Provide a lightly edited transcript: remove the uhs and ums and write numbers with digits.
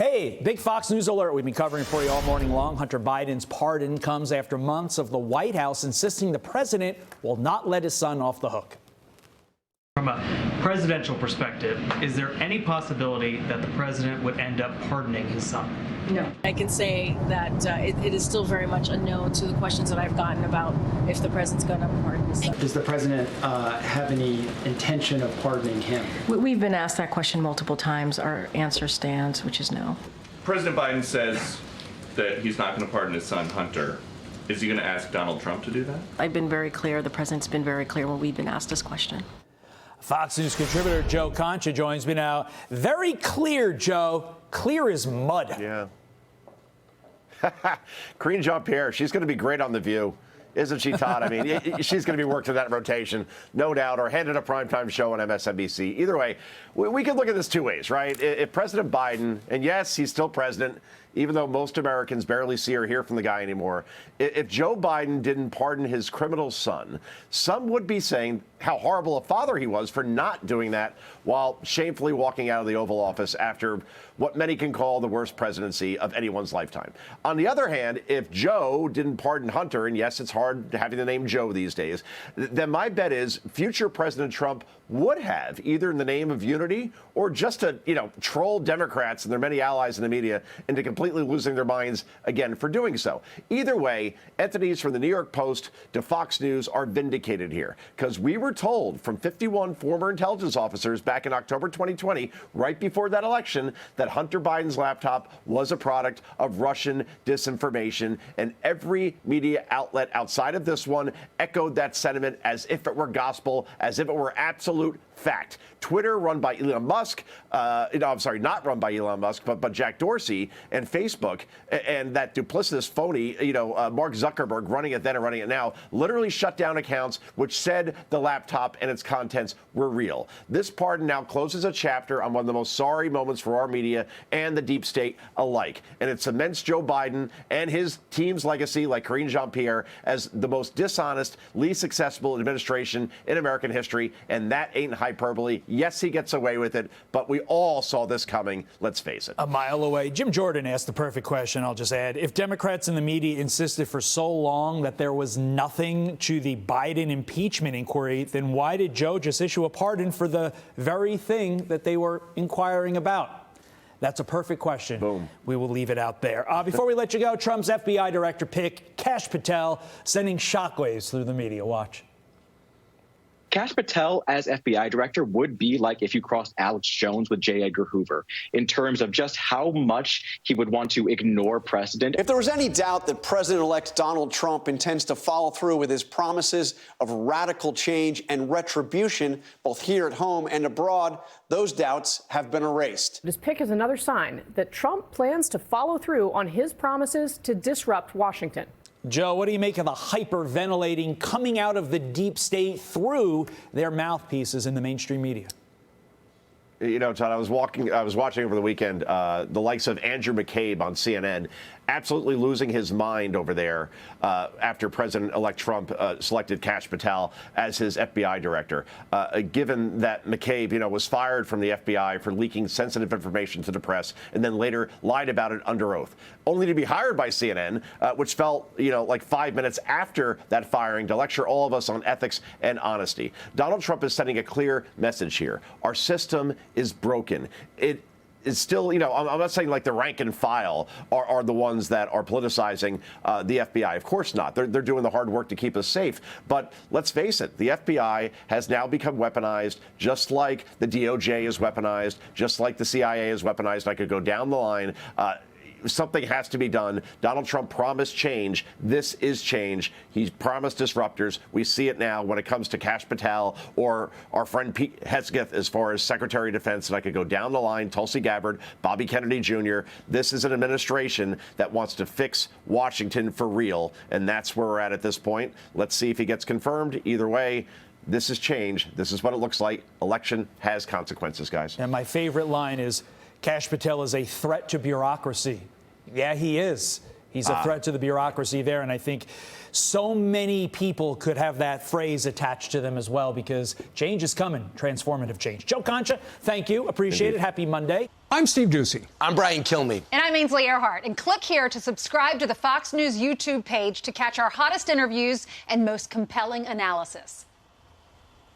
Hey, big Fox News alert we've been covering for you all morning long. Hunter Biden's pardon comes after months of the White House insisting the president will not let his son off the hook. From a presidential perspective, is there any possibility that the president would end up pardoning his son? No. I can say that it is still very much a no to the questions that I've gotten about if the president's going to pardon his son. Does the president have any intention of pardoning him? We've been asked that question multiple times. Our answer stands, which is no. President Biden says that he's not going to pardon his son, Hunter. Is he going to ask Donald Trump to do that? I've been very clear. The president's been very clear when we've been asked this question. Fox News contributor Joe Concha joins me now. Very clear, Joe. Clear as mud. Yeah. Karine Jean-Pierre, she's going to be great on The View. Isn't she, Todd? I mean, she's going to be worked in that rotation, no doubt, or headed a primetime show on MSNBC. Either way, we can look at this two ways, right? If President Biden, and yes, he's still president, even though most Americans barely see or hear from the guy anymore, if Joe Biden didn't pardon his criminal son, some would be saying how horrible a father he was for not doing that while shamefully walking out of the Oval Office after what many can call the worst presidency of anyone's lifetime. On the other hand, if Joe didn't pardon Hunter, and yes, it's hard having the name Joe these days, then my bet is future President Trump would have, either in the name of unity or just to, troll Democrats and their many allies in the media into completely losing their minds again for doing so. Either way, entities from the New York Post to Fox News are vindicated here because we were told from 51 former intelligence officers back in October 2020, right before that election, that Hunter Biden's laptop was a product of Russian disinformation, and every media outlet outside of this one echoed that sentiment as if it were gospel, as if it were absolute fact. Twitter, run by Elon Musk, not run by Elon Musk, but Jack Dorsey, and Facebook, and that duplicitous phony, Mark Zuckerberg running it then and running it now, literally shut down accounts which said the laptop and its contents were real. This pardon now closes a chapter on one of the most sorry moments for our media and the deep state alike, and it cements Joe Biden and his team's legacy, like Karine Jean-Pierre, as the most dishonest, least accessible administration in American history, and that ain't hyperbole. Yes, he gets away with it, but we all saw this coming. Let's face it. A mile away. Jim Jordan asked the perfect question, I'll just add. If Democrats and the media insisted for so long that there was nothing to the Biden impeachment inquiry, then why did Joe just issue a pardon for the very thing that they were inquiring about? That's a perfect question. Boom. We will leave it out there. Before we let you go, Trump's FBI director pick, Kash Patel, sending shockwaves through the media. Watch. Kash Patel as FBI director would be like if you crossed Alex Jones with J. Edgar Hoover in terms of just how much he would want to ignore precedent. If there was any doubt that President-elect Donald Trump intends to follow through with his promises of radical change and retribution, both here at home and abroad, those doubts have been erased. This pick is another sign that Trump plans to follow through on his promises to disrupt Washington. Joe, what do you make of the hyperventilating coming out of the deep state through their mouthpieces in the mainstream media? Todd, I was watching over the weekend the likes of Andrew McCabe on CNN absolutely losing his mind over there after President-elect Trump selected Kash Patel as his FBI director, given that McCabe, was fired from the FBI for leaking sensitive information to the press and then later lied about it under oath, only to be hired by CNN, which felt, like 5 minutes after that firing to lecture all of us on ethics and honesty. Donald Trump is sending a clear message here. Our system is broken. It's still, I'm not saying like the rank and file are the ones that are politicizing the FBI. Of course not. They're doing the hard work to keep us safe. But let's face it, the FBI has now become weaponized, just like the DOJ is weaponized, just like the CIA is weaponized. I could go down the line. Something has to be done. Donald Trump promised change. This is change. He's promised disruptors. We see it now when it comes to Kash Patel or our friend Pete Hegseth as far as Secretary of Defense. And I could go down the line, Tulsi Gabbard, Bobby Kennedy Jr. This is an administration that wants to fix Washington for real. And that's where we're at this point. Let's see if he gets confirmed. Either way, this is change. This is what it looks like. Election has consequences, guys. And my favorite line is, Kash Patel is a threat to bureaucracy. Yeah, he is. He's a threat to the bureaucracy there, and I think so many people could have that phrase attached to them as well, because change is coming, transformative change. Joe Concha, thank you. Appreciate it. Happy Monday. I'm Steve Doocy. I'm Brian Kilmeade. And I'm Ainsley Earhart. And click here to subscribe to the Fox News YouTube page to catch our hottest interviews and most compelling analysis.